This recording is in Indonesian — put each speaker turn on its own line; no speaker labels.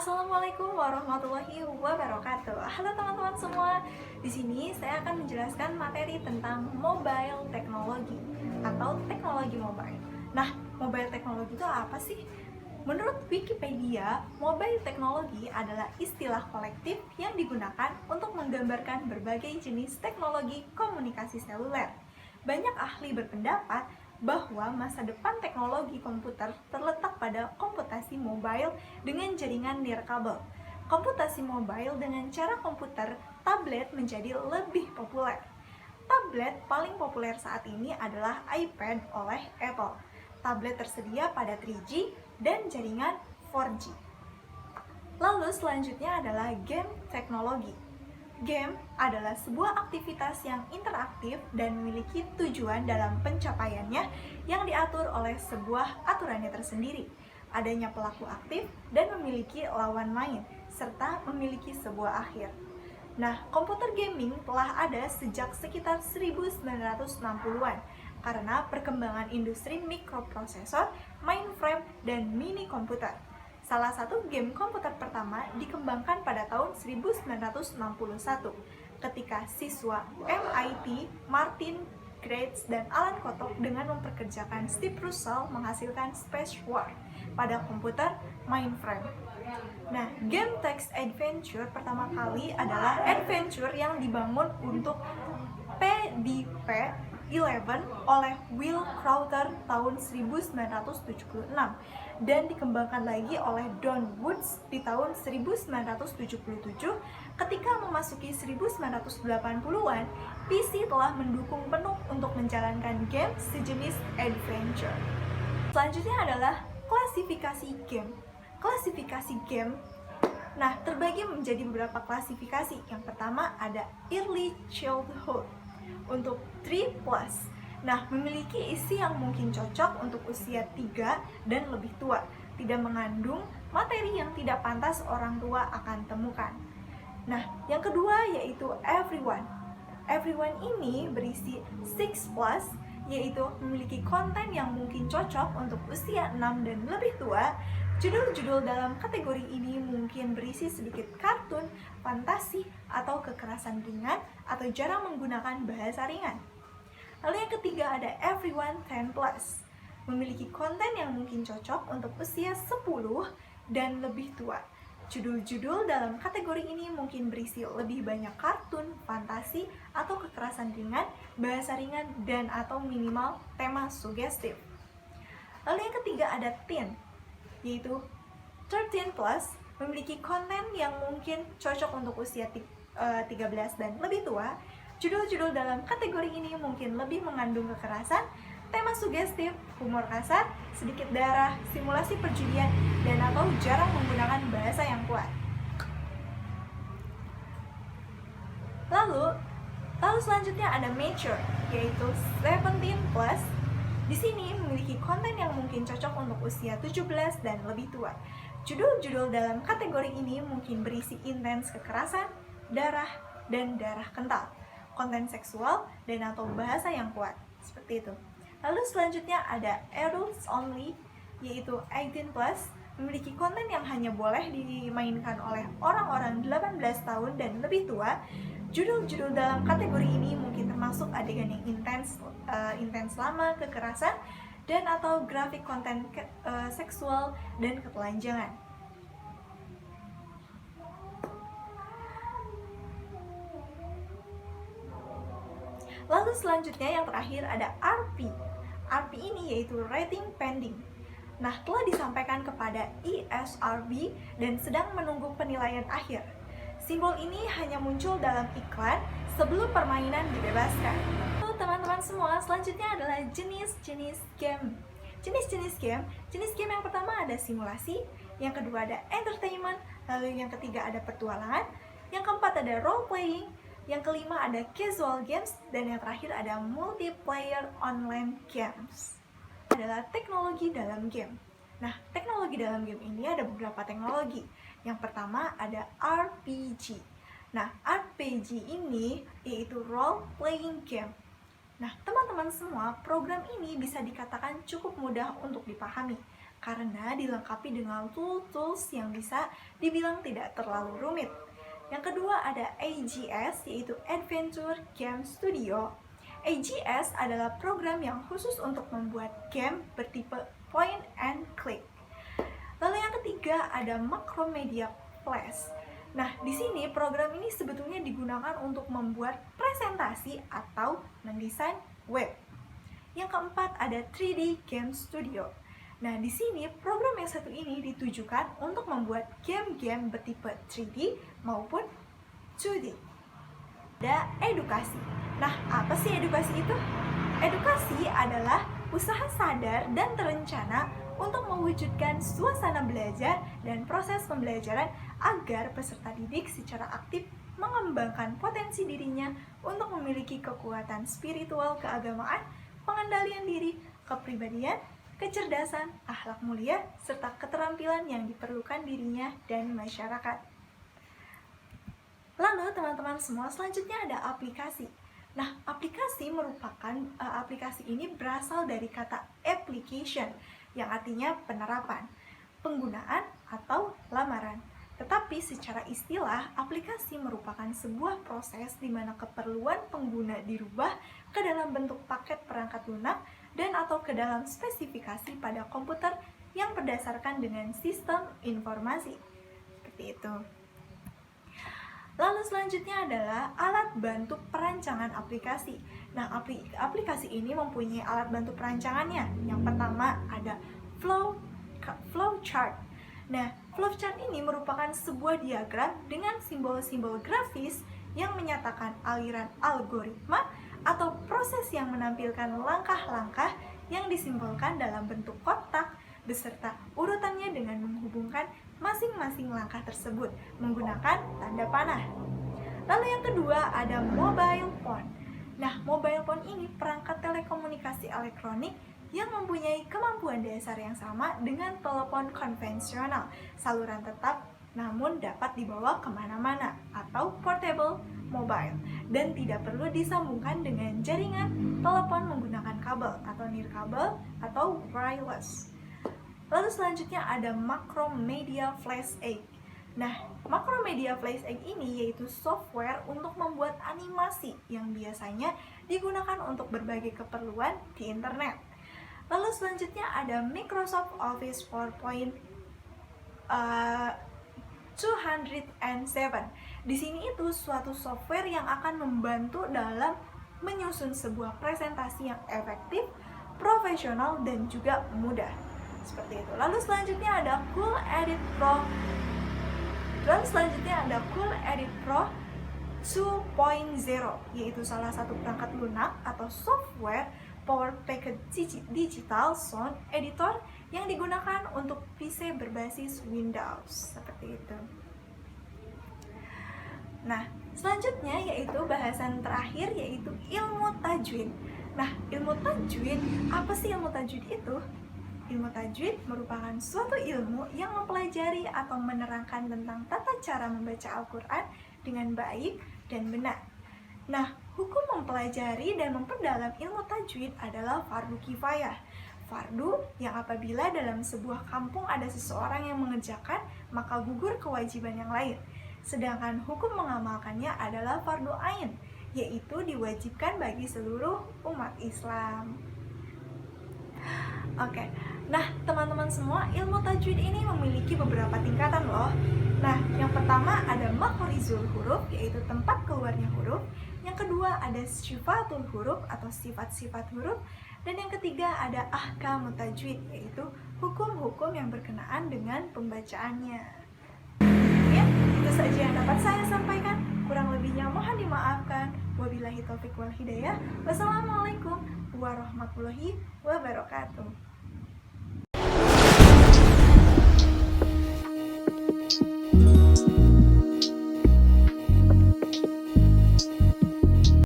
Assalamualaikum warahmatullahi wabarakatuh. Halo teman-teman semua. Di sini saya akan menjelaskan materi tentang mobile technology atau teknologi mobile. Nah, mobile technology itu apa sih? Menurut Wikipedia, mobile technology adalah istilah kolektif yang digunakan untuk menggambarkan berbagai jenis teknologi komunikasi seluler. Banyak ahli berpendapat bahwa masa depan teknologi komputer terletak pada komputasi mobile dengan jaringan nirkabel. Komputasi mobile dengan cara komputer tablet menjadi lebih populer. Tablet paling populer saat ini adalah iPad oleh Apple. Tablet tersedia pada 3G dan jaringan 4G. Lalu selanjutnya adalah game teknologi. Game adalah sebuah aktivitas yang interaktif dan memiliki tujuan dalam pencapaiannya yang diatur oleh sebuah aturannya tersendiri. Adanya pelaku aktif dan memiliki lawan main, serta memiliki sebuah akhir. Nah, komputer gaming telah ada sejak sekitar 1960-an karena perkembangan industri mikroprosesor, mainframe, dan mini komputer. Salah satu game komputer pertama dikembangkan pada tahun 1961 ketika siswa MIT Martin Grace dan Alan Kotok dengan memperkerjakan Steve Russell menghasilkan Space War pada komputer mainframe. Nah, game text adventure pertama kali adalah adventure yang dibangun untuk PDP-11 oleh Will Crowther tahun 1976 dan dikembangkan lagi oleh Don Woods di tahun 1977. Ketika memasuki 1980-an, PC telah mendukung penuh untuk menjalankan game sejenis adventure. Selanjutnya adalah klasifikasi game. Nah, terbagi menjadi beberapa klasifikasi. Yang pertama ada early childhood untuk 3+. Nah, memiliki isi yang mungkin cocok untuk usia 3 dan lebih tua. Tidak mengandung materi yang tidak pantas orang tua akan temukan. Nah, yang kedua yaitu everyone. Everyone ini berisi 6+, yaitu memiliki konten yang mungkin cocok untuk usia 6 dan lebih tua. Judul-judul dalam kategori ini mungkin berisi sedikit kartun, fantasi, atau kekerasan ringan, atau jarang menggunakan bahasa ringan. Lalu yang ketiga ada everyone 10+, memiliki konten yang mungkin cocok untuk usia 10 dan lebih tua. Judul-judul dalam kategori ini mungkin berisi lebih banyak kartun, fantasi, atau kekerasan ringan, bahasa ringan, dan atau minimal tema sugestif. Lalu yang ketiga ada teen, yaitu 13+, memiliki konten yang mungkin cocok untuk usia 13 dan lebih tua. Judul-judul dalam kategori ini mungkin lebih mengandung kekerasan, tema sugestif, humor kasar, sedikit darah, simulasi perjudian, dan atau jarang menggunakan bahasa yang kuat. Lalu selanjutnya ada mature, yaitu 17+. Di sini memiliki konten yang mungkin cocok untuk usia 17 dan lebih tua. Judul-judul dalam kategori ini mungkin berisi intens kekerasan, darah, dan darah kental, konten seksual, dan atau bahasa yang kuat, seperti itu. Lalu selanjutnya ada adults only, yaitu 18+, memiliki konten yang hanya boleh dimainkan oleh orang-orang 18 tahun dan lebih tua. Judul-judul dalam kategori ini mungkin termasuk adegan yang intens lama, kekerasan, dan atau grafik konten seksual dan ketelanjangan. Lalu selanjutnya yang terakhir ada RP. RP ini yaitu rating pending. Nah, telah disampaikan kepada ESRB dan sedang menunggu penilaian akhir. Simbol ini hanya muncul dalam iklan sebelum permainan dibebaskan. Lalu teman-teman semua, selanjutnya adalah jenis-jenis game. Jenis game yang pertama ada simulasi, yang kedua ada entertainment, lalu yang ketiga ada petualangan, yang keempat ada role playing, yang kelima ada casual games, dan yang terakhir ada multiplayer online games. Adalah teknologi dalam game. Nah, teknologi dalam game ini ada beberapa teknologi. Yang pertama ada RPG. Nah, RPG ini yaitu role playing game. Nah, teman-teman semua, program ini bisa dikatakan cukup mudah untuk dipahami karena dilengkapi dengan tools yang bisa dibilang tidak terlalu rumit. Yang kedua ada AGS, yaitu Adventure Game Studio. AGS adalah program yang khusus untuk membuat game bertipe point and click. Lalu yang ketiga ada Macromedia Flash. Nah, di sini program ini sebetulnya digunakan untuk membuat presentasi atau mendesain web. Yang keempat ada 3D Game Studio. Nah, di sini program yang satu ini ditujukan untuk membuat game-game bertipe 3D maupun 2D. Ada edukasi. Nah, apa sih edukasi itu? Edukasi adalah usaha sadar dan terencana untuk mewujudkan suasana belajar dan proses pembelajaran agar peserta didik secara aktif mengembangkan potensi dirinya untuk memiliki kekuatan spiritual keagamaan, pengendalian diri, kepribadian, kecerdasan, akhlak mulia, serta keterampilan yang diperlukan dirinya dan masyarakat. Lalu teman-teman semua, selanjutnya ada aplikasi. Nah, aplikasi ini berasal dari kata application yang artinya penerapan, penggunaan, atau lamaran. Tetapi secara istilah, aplikasi merupakan sebuah proses di mana keperluan pengguna dirubah ke dalam bentuk paket perangkat lunak dan atau ke dalam spesifikasi pada komputer yang berdasarkan dengan sistem informasi. Seperti itu. Lalu selanjutnya adalah alat bantu perancangan aplikasi. Nah, aplikasi ini mempunyai alat bantu perancangannya. Yang pertama ada flowchart. Nah, flowchart ini merupakan sebuah diagram dengan simbol-simbol grafis yang menyatakan aliran algoritma atau proses yang menampilkan langkah-langkah yang disimbolkan dalam bentuk kotak beserta urutannya dengan menghubungkan masing-masing langkah tersebut menggunakan tanda panah. Lalu yang kedua ada mobile phone. Nah, mobile phone ini perangkat telekomunikasi elektronik yang mempunyai kemampuan dasar yang sama dengan telepon konvensional, saluran tetap namun dapat dibawa kemana-mana atau portable mobile dan tidak perlu disambungkan dengan jaringan telepon menggunakan kabel atau nirkabel atau wireless. Lalu selanjutnya ada Macromedia Flash 8. Nah, Macromedia Flash 8 ini yaitu software untuk membuat animasi yang biasanya digunakan untuk berbagai keperluan di internet. Lalu selanjutnya ada Microsoft Office PowerPoint 207. Di sini itu suatu software yang akan membantu dalam menyusun sebuah presentasi yang efektif, profesional, dan juga mudah. Seperti itu. Lalu selanjutnya ada Cool Edit Pro 2.0, yaitu salah satu perangkat lunak atau software Power Package Digital Sound Editor yang digunakan untuk PC berbasis Windows. Seperti itu. Nah, selanjutnya yaitu bahasan terakhir yaitu ilmu tajwid. Nah, ilmu tajwid, apa sih ilmu tajwid itu? Ilmu tajwid merupakan suatu ilmu yang mempelajari atau menerangkan tentang tata cara membaca Al-Quran dengan baik dan benar. Nah, hukum mempelajari dan memperdalam ilmu tajwid adalah fardu kifayah. Fardu yang apabila dalam sebuah kampung ada seseorang yang mengerjakan, maka gugur kewajiban yang lain. Sedangkan hukum mengamalkannya adalah fardu ain, yaitu diwajibkan bagi seluruh umat Islam. Oke, nah teman-teman semua, ilmu tajwid ini memiliki beberapa tingkatan loh. Nah, yang pertama ada makhorizul huruf, yaitu tempat keluarnya huruf. Yang kedua ada sifatul huruf atau sifat-sifat huruf. Dan yang ketiga ada ahkamut tajwid, yaitu hukum-hukum yang berkenaan dengan pembacaannya. Ya, itu saja yang dapat saya sampaikan. Kurang lebihnya mohon dimaafkan. Wabillahi taufiq wal hidayah. Wassalamualaikum warahmatullahi wabarakatuh.